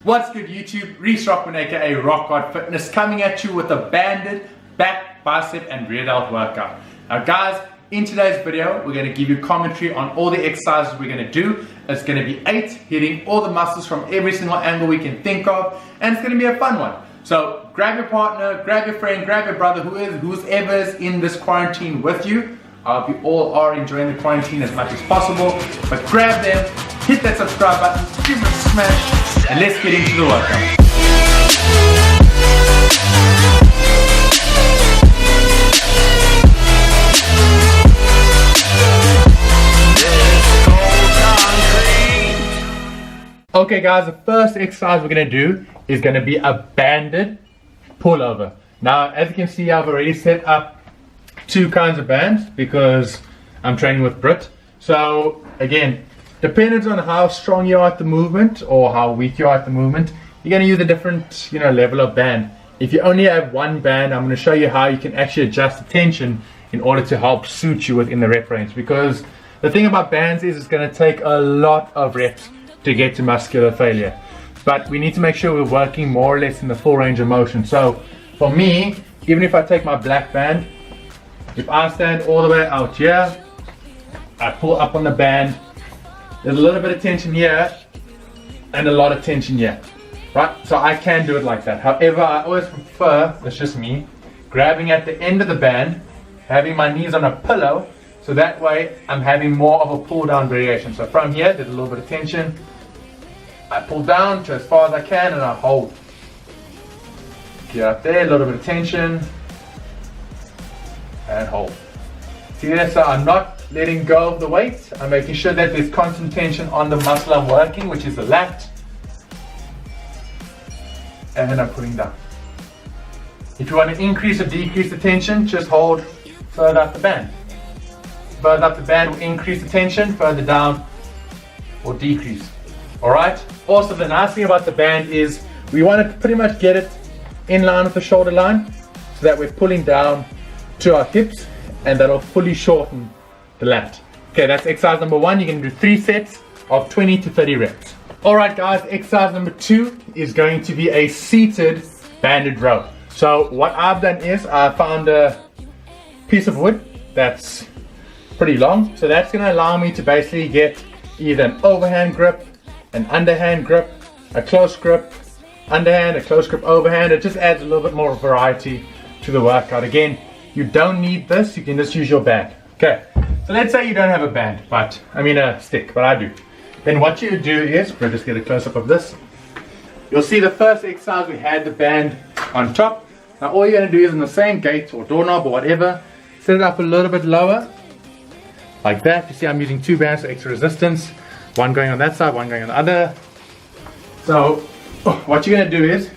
What's good YouTube? Reese Rockman aka Rock Hard Fitness coming at you with a banded back, bicep and rear delt workout. Now guys, in today's video we're going to give you commentary on all the exercises we're going to do. It's going to be 8, hitting all the muscles from every single angle we can think of, and it's going to be a fun one. So grab your partner, grab your friend, grab your brother, whoever is in this quarantine with you. I hope you all are enjoying the quarantine as much as possible, but grab them, hit that subscribe button, give it a smash, and let's get into the workout. Okay guys, the first exercise we're going to do is going to be a banded pullover. Now as you can see, I've already set up 2 kinds of bands because I'm training with Brit. So again, depending on how strong you are at the movement or how weak you are at the movement, you're going to use a different level of band. If you only have one band, I'm going to show you how you can actually adjust the tension in order to help suit you within the rep range, because the thing about bands is it's going to take a lot of reps to get to muscular failure, but we need to make sure we're working more or less in the full range of motion. So for me, even if I take my black band, if I stand all the way out here, I pull up on the band, there's a little bit of tension here and a lot of tension here, right? So I can do it like that. However, I always prefer, that's just me, grabbing at the end of the band, having my knees on a pillow, so that way I'm having more of a pull down variation. So from here, there's a little bit of tension, I pull down to as far as I can and I hold. Get up there, a little bit of tension, and hold. See there, so I'm not letting go of the weight. I'm making sure that there's constant tension on the muscle I'm working, which is the lat. And then I'm pulling down. If you want to increase or decrease the tension, just hold further up the band. Further up the band will increase the tension, further down will decrease. Alright? Also, the nice thing about the band is we want to pretty much get it in line with the shoulder line so that we're pulling down to our hips, and that'll fully shorten the lat. Okay, that's exercise number 1. You're going to do 3 sets of 20 to 30 reps. Alright guys, exercise number 2 is going to be a seated banded row. So what I've done is I found a piece of wood that's pretty long, so that's going to allow me to basically get either an overhand grip, an underhand grip, a close grip, underhand, a close grip, overhand. It just adds a little bit more variety to the workout. Again, you don't need this, you can just use your band. Okay, so let's say you don't have a band, a stick, but I do. Then what you do is, we'll just get a close up of this. You'll see the first exercise we had the band on top. Now all you're going to do is in the same gate or doorknob or whatever, set it up a little bit lower, like that. You see I'm using 2 bands for extra resistance, one going on that side, one going on the other. So what you're going to do is,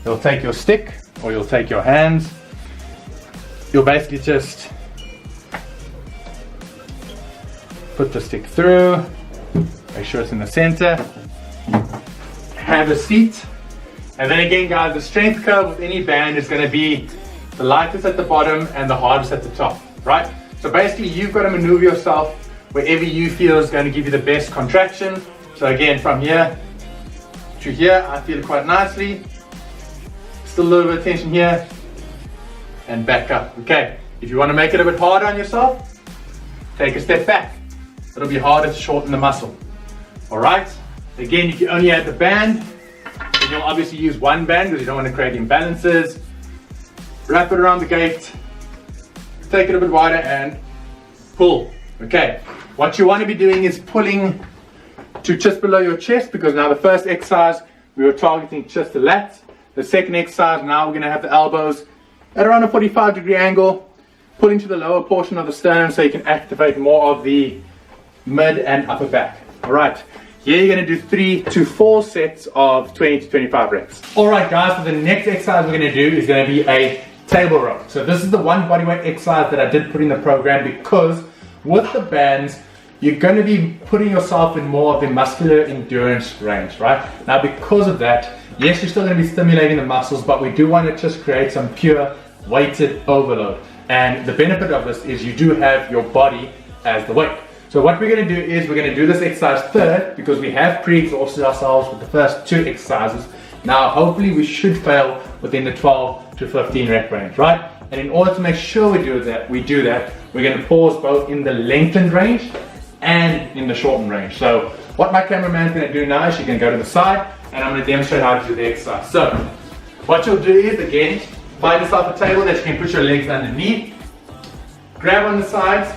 you'll take your stick or you'll take your hands, you'll basically just put the stick through, make sure it's in the center, have a seat, and then again guys, the strength curve with any band is going to be the lightest at the bottom and the hardest at the top, right? So basically you've got to maneuver yourself wherever you feel is going to give you the best contraction. So again, from here to here, I feel it quite nicely, still a little bit of tension here, and back up. Okay, if you want to make it a bit harder on yourself, take a step back. It'll be harder to shorten the muscle. Alright, again, if you only have the band, then you'll obviously use one band because you don't want to create imbalances. Wrap it around the gate, take it a bit wider and pull. Okay, what you want to be doing is pulling to just below your chest, because now the first exercise we were targeting just the lats. The second exercise, now we're going to have the elbows at around a 45-degree angle, pulling to the lower portion of the sternum so you can activate more of the mid and upper back. Alright, here you're going to do 3 to 4 sets of 20 to 25 reps. Alright guys, so the next exercise we're going to do is going to be a table row. So this is the one bodyweight exercise that I did put in the program, because with the bands, you're going to be putting yourself in more of the muscular endurance range, right? Now because of that, yes, you're still going to be stimulating the muscles, but we do want to just create some pure weighted overload. And the benefit of this is you do have your body as the weight. So So what we're going to do is we're going to do this exercise third because we have pre-exhausted ourselves with the first 2 exercises. Now hopefully we should fail within the 12 to 15 rep range, right? And in order to make sure we do that, we're going to pause both in the lengthened range and in the shortened range. So what my cameraman is going to do now is she's going to go to the side and I'm going to demonstrate how to do the exercise. So what you'll do is, again, find yourself a table that you can put your legs underneath, grab on the sides.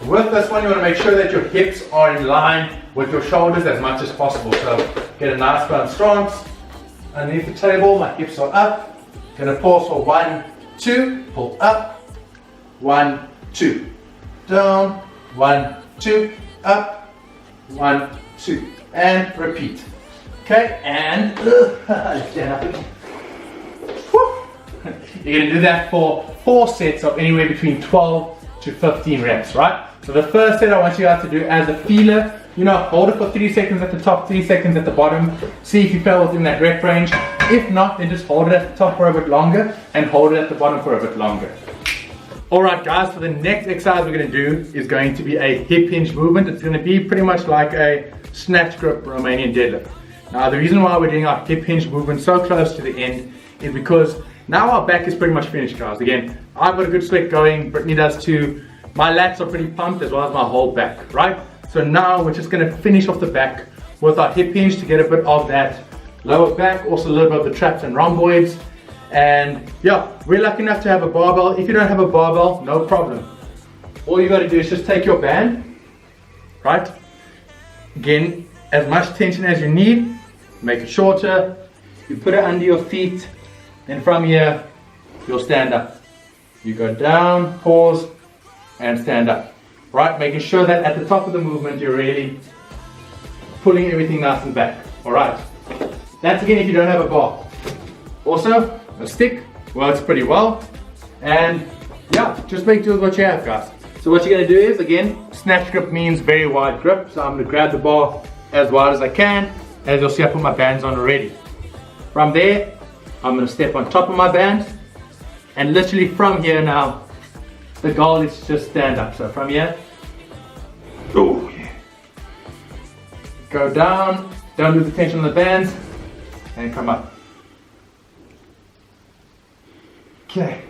With this one, you want to make sure that your hips are in line with your shoulders as much as possible. So get a nice firm stance underneath the table. My hips are up. Gonna pause for 1, 2. Pull up. 1, 2. Down. 1, 2. Up. 1, 2. And repeat. Okay. And stand up again. You're gonna do that for 4 sets of anywhere between 12 to 15 reps, right? So the first set I want you guys to do as a feeler, hold it for 3 seconds at the top, 3 seconds at the bottom. See if you fell within that rep range. If not, then just hold it at the top for a bit longer and hold it at the bottom for a bit longer. Alright guys, so the next exercise we're going to do is going to be a hip hinge movement. It's going to be pretty much like a snatch grip Romanian deadlift. Now the reason why we're doing our hip hinge movement so close to the end is because now our back is pretty much finished, guys. Again, I've got a good sweat going, Brittany does too. My lats are pretty pumped as well as my whole back, right? So now we're just going to finish off the back with our hip hinge to get a bit of that lower back, also a little bit of the traps and rhomboids. And yeah, we're lucky enough to have a barbell. If you don't have a barbell, no problem. All you got to do is just take your band, right? Again, as much tension as you need, make it shorter. You put it under your feet, then from here, you'll stand up. You go down, pause, and stand up. Right, making sure that at the top of the movement, you're really pulling everything nice and back. All right. That's again if you don't have a bar. Also, a stick works pretty well. And yeah, just make do with what you have, guys. So what you're gonna do is, again, snatch grip means very wide grip. So I'm gonna grab the bar as wide as I can. As you'll see, I put my bands on already. From there, I'm gonna step on top of my bands. And literally from here now, the goal is to just stand up. So from here, oh yeah, go down, don't lose the tension on the bands, and come up. Okay.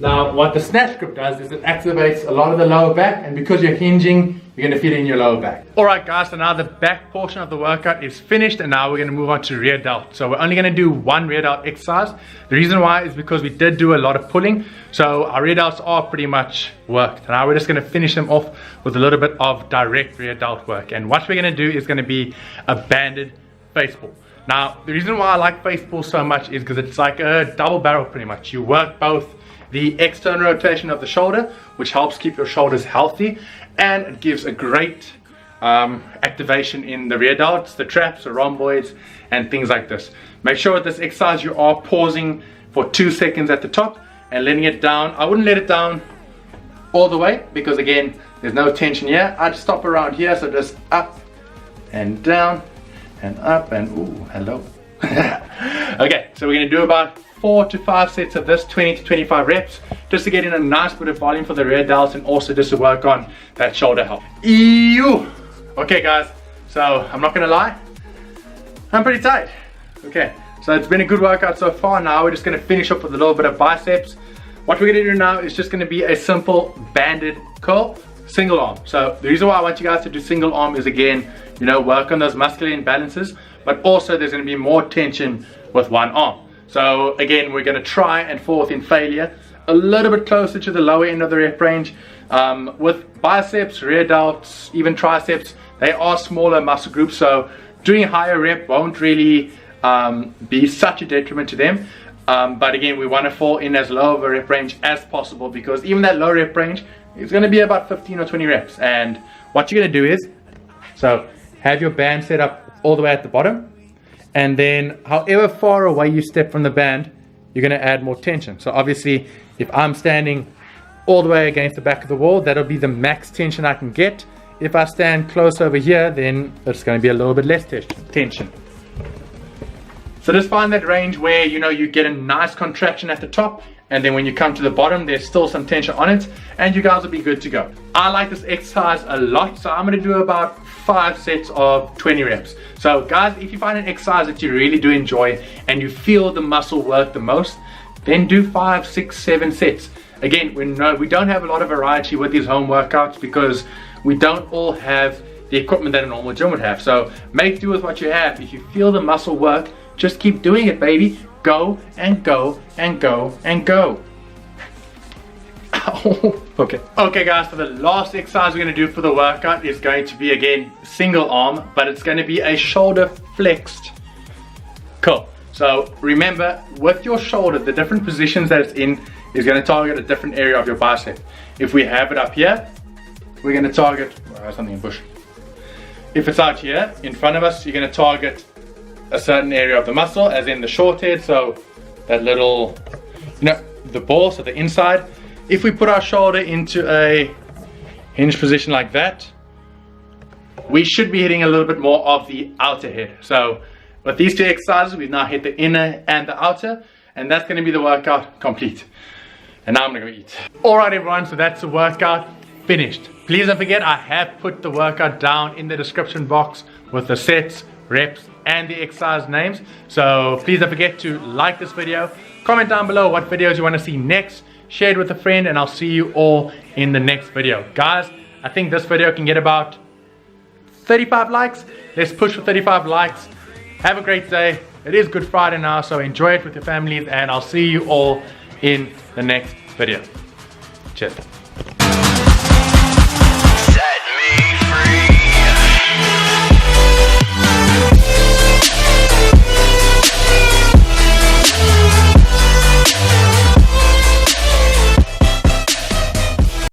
Now what the snatch grip does is it activates a lot of the lower back, and because you're hinging, you're going to feel it in your lower back. Alright guys, so now the back portion of the workout is finished, and now we're going to move on to rear delt. So we're only going to do 1 rear delt exercise. The reason why is because we did do a lot of pulling, so our rear delts are pretty much worked. Now we're just going to finish them off with a little bit of direct rear delt work. And what we're going to do is going to be a banded face pull. Now the reason why I like face pull so much is because it's like a double barrel pretty much. You work both the external rotation of the shoulder, which helps keep your shoulders healthy, and it gives a great activation in the rear delts, the traps, the rhomboids, and things like this. Make sure with this exercise you are pausing for 2 seconds at the top and letting it down. I wouldn't let it down all the way because again, there's no tension here. I'd stop around here, so just up and down and up and ooh, hello. Okay, so we're gonna do about 4 to 5 sets of this, 20 to 25 reps, just to get in a nice bit of volume for the rear delts and also just to work on that shoulder health. Ew. Okay guys, so I'm not gonna lie, I'm pretty tired. Okay, so it's been a good workout so far. Now we're just gonna finish up with a little bit of biceps. What we're gonna do now is just gonna be a simple banded curl, single arm. So the reason why I want you guys to do single arm is again, work on those muscular imbalances, but also there's gonna be more tension with one arm. So again, we're going to try and fall within failure a little bit closer to the lower end of the rep range. With biceps, rear delts, even triceps, they are smaller muscle groups, so doing higher rep won't really be such a detriment to them. But again, we want to fall in as low of a rep range as possible, because even that low rep range is going to be about 15 or 20 reps. And what you're going to do is, so have your band set up all the way at the bottom. And then however far away you step from the band, you're going to add more tension. So obviously, if I'm standing all the way against the back of the wall, that'll be the max tension I can get. If I stand close over here, then it's going to be a little bit less tension. So just find that range where you get a nice contraction at the top and then when you come to the bottom, there's still some tension on it, and you guys will be good to go. I like this exercise a lot, so I'm going to do about 5 sets of 20 reps. So guys, if you find an exercise that you really do enjoy and you feel the muscle work the most, then do 5, 6, 7 sets. Again, we don't have a lot of variety with these home workouts because we don't all have the equipment that a normal gym would have. So make do with what you have. If you feel the muscle work, just keep doing it, baby. Go and go and go and go. Okay guys, so the last exercise we're going to do for the workout is going to be, again, single arm, but it's going to be a shoulder flexed curl. So remember, with your shoulder, the different positions that it's in is going to target a different area of your bicep. If we have it up here, we're going to target something in bush. If it's out here in front of us, you're going to target a certain area of the muscle, as in the short head, so that little, the ball, so the inside. If we put our shoulder into a hinge position like that, we should be hitting a little bit more of the outer head. So with these 2 exercises, we've now hit the inner and the outer, and that's going to be the workout complete. And now I'm going to go eat. Alright everyone, so that's the workout finished. Please don't forget, I have put the workout down in the description box with the sets, reps, and the exercise names. So please don't forget to like this video, comment down below what videos you want to see next, share it with a friend, and I'll see you all in the next video. Guys, I think this video can get about 35 likes. Let's push for 35 likes. Have a great day. It is Good Friday now, so enjoy it with your families, and I'll see you all in the next video. Cheers.